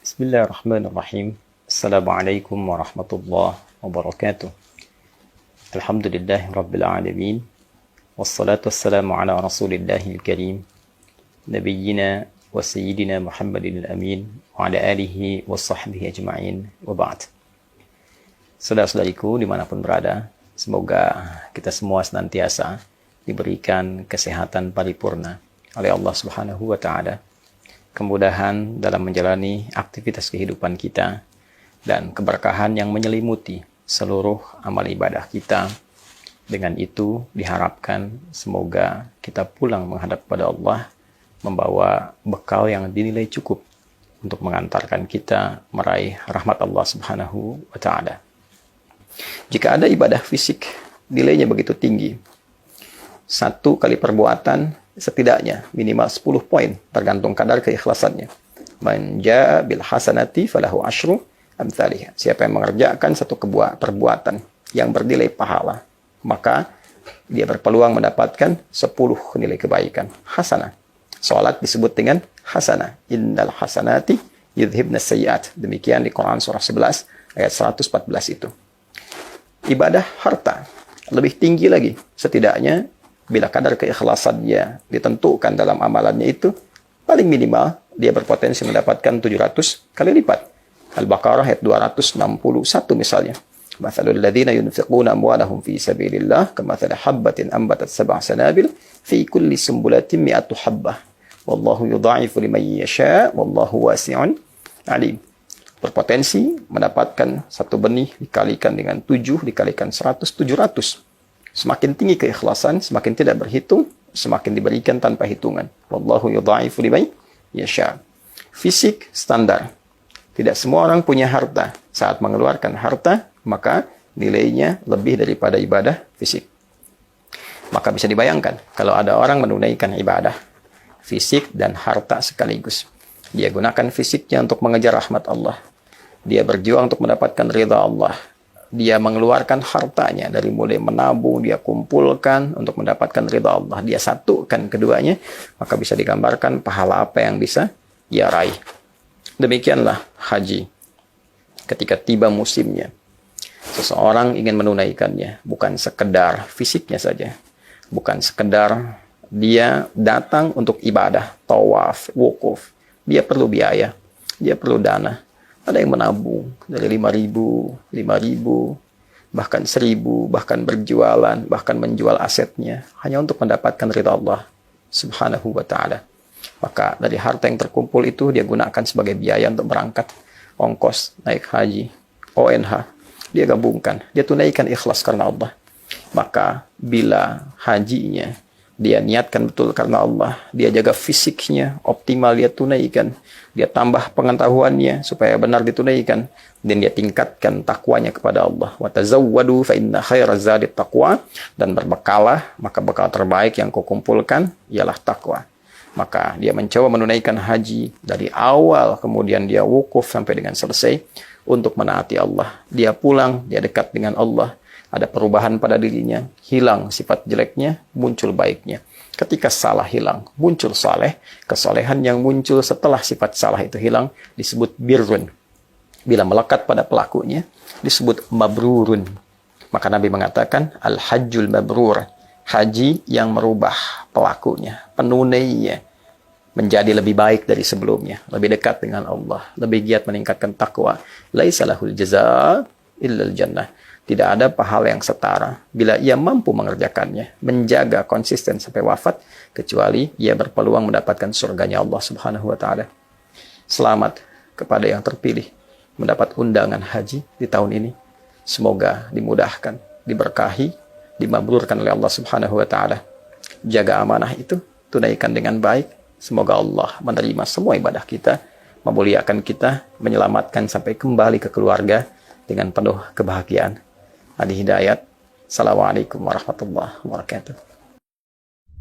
Bismillahirrahmanirrahim. Assalamualaikum warahmatullahi wabarakatuh. Alhamdulillahi rabbil alamin. Wassalatu wassalamu ala rasulillahil karim. Nabiyyina wa sayyidina Muhammadin al-amin. Wa ala alihi wa sahbihi ajma'in. Wa ba'd. Saudara-saudariku dimanapun berada, semoga kita semua senantiasa diberikan kesehatan paripurna oleh Allah Subhanahu wa Ta'ala, kemudahan dalam menjalani aktivitas kehidupan kita, dan keberkahan yang menyelimuti seluruh amal ibadah kita. Dengan itu diharapkan semoga kita pulang menghadap pada Allah membawa bekal yang dinilai cukup untuk mengantarkan kita meraih rahmat Allah Subhanahu wa Ta'ala. Jika ada ibadah fisik nilainya begitu tinggi, satu kali perbuatan setidaknya minimal 10 poin, tergantung kadar keikhlasannya. Man jaa bil hasanati falahu asyru amsalihha. Siapa yang mengerjakan satu perbuatan yang bernilai pahala, maka dia berpeluang mendapatkan 10 nilai kebaikan. Hasanah. Salat disebut dengan hasanah. Innal hasanati yudhibnas sayyi'at. Demikian di Quran surah 11 ayat 114 itu. Ibadah harta lebih tinggi lagi, setidaknya bila kadar keikhlasannya ditentukan dalam amalannya itu, paling minimal dia berpotensi mendapatkan 700 kali lipat. Al-Baqarah ayat 261 misalnya. Mathalul ladzina yunfiquna amwalahum fi sabilillah kamathali habbatin ambatat sab'a sanabil fi kulli sumbulatin mi'atu habbah. Wallahu yudha'ifu liman yasha' wallahu wasi'un alim. Berpotensi mendapatkan satu benih dikalikan dengan 7 dikalikan 100, 700. Semakin tinggi keikhlasan, semakin tidak berhitung, semakin diberikan tanpa hitungan. Wallahu yudha'ifu liman yasha'. Fisik standar. Tidak semua orang punya harta. Saat mengeluarkan harta, maka nilainya lebih daripada ibadah fisik. Maka bisa dibayangkan, kalau ada orang menunaikan ibadah fisik dan harta sekaligus. Dia gunakan fisiknya untuk mengejar rahmat Allah. Dia berjuang untuk mendapatkan ridha Allah. Dia mengeluarkan hartanya dari mulai menabung, dia kumpulkan untuk mendapatkan ridha Allah. Dia satukan keduanya, maka bisa digambarkan pahala apa yang bisa ia raih. Demikianlah haji. Ketika tiba musimnya, seseorang ingin menunaikannya, bukan sekedar fisiknya saja, bukan sekedar dia datang untuk ibadah, tawaf, wukuf. Dia perlu biaya, dia perlu dana. Ada yang menabung dari 5.000, bahkan 1.000, bahkan berjualan, bahkan menjual asetnya hanya untuk mendapatkan ridha Allah Subhanahu wa Ta'ala. Maka dari harta yang terkumpul itu dia gunakan sebagai biaya untuk berangkat, ongkos naik haji, ONH, dia gabungkan, dia tunaikan ikhlas karena Allah. Maka bila hajinya dia niatkan betul karena Allah, dia jaga fisiknya optimal, dia tunaikan, dia tambah pengetahuannya supaya benar ditunaikan, dan dia tingkatkan takwanya kepada Allah. Wa tazawwadu fa inna khairaz zadit taqwa, dan berbekalah, maka bekal terbaik yang kau kumpulkan ialah takwa. Maka dia mencoba menunaikan haji dari awal, kemudian dia wukuf sampai dengan selesai untuk menaati Allah. Dia pulang, dia dekat dengan Allah. Ada perubahan pada dirinya, hilang sifat jeleknya, muncul baiknya. Ketika salah hilang, muncul saleh. Kesolehan yang muncul setelah sifat salah itu hilang disebut birrun. Bila melekat pada pelakunya, disebut mabrurun. Maka Nabi mengatakan, al-hajjul mabrur. Haji yang merubah pelakunya, penunainya, menjadi lebih baik dari sebelumnya, lebih dekat dengan Allah, lebih giat meningkatkan takwa. Laisa lahul jazaa illal jannah. Tidak ada pahala yang setara bila ia mampu mengerjakannya, menjaga konsisten sampai wafat, kecuali ia berpeluang mendapatkan surganya Allah Subhanahu wa Ta'ala. Selamat kepada yang terpilih mendapat undangan haji di tahun ini. Semoga dimudahkan, diberkahi, dimabrurkan oleh Allah Subhanahu wa Ta'ala. Jaga amanah itu, tunaikan dengan baik. Semoga Allah menerima semua ibadah kita, memuliakan kita, menyelamatkan sampai kembali ke keluarga dengan penuh kebahagiaan. Adi Hidayat. Assalamualaikum warahmatullahi wabarakatuh.